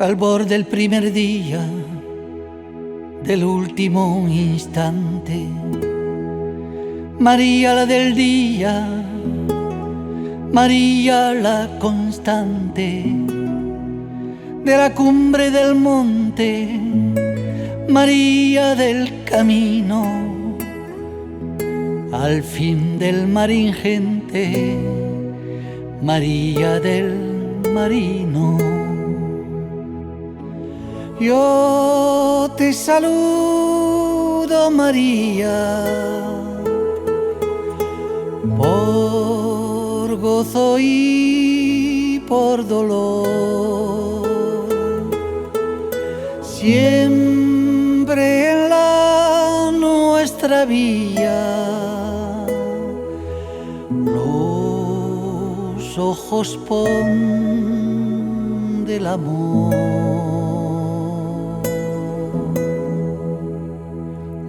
al borde del primer día, del último instante. María la del día, María la constante, de la cumbre del monte, María del camino, al fin del mar ingente, María del marino. Yo te saludo, María, por gozo y por dolor, siempre en la nuestra vía los ojos pon del amor.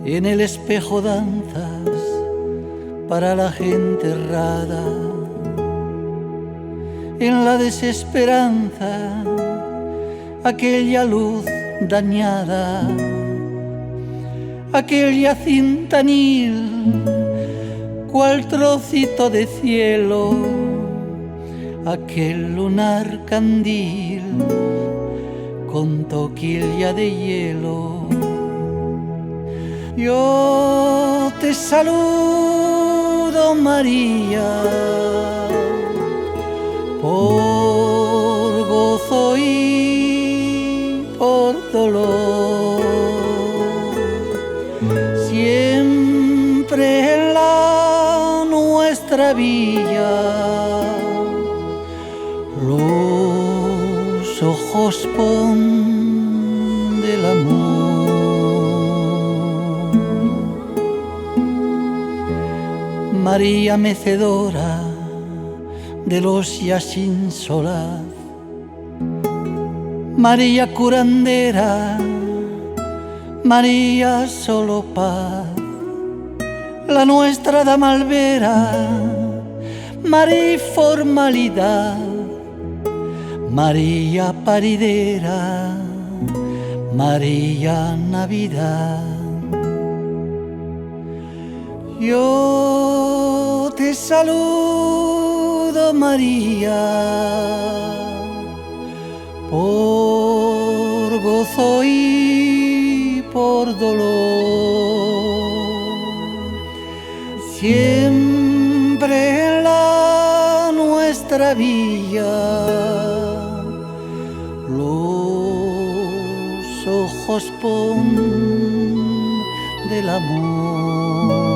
En el espejo danzas para la gente errada, en la desesperanza aquella luz dañada, aquella cintanil, cual trocito de cielo, aquel lunar candil con toquilla de hielo. Yo te saludo, María, por gozo y por dolor, siempre en la nuestra villa los ojos pon del amor. María mecedora de los ya sin solaz, María curandera, María solo paz, la nuestra dama albera, María formalidad, María paridera, María Navidad. Yo te saludo, María, por gozo y por dolor, siempre en la nuestra villa los ojos pon del amor.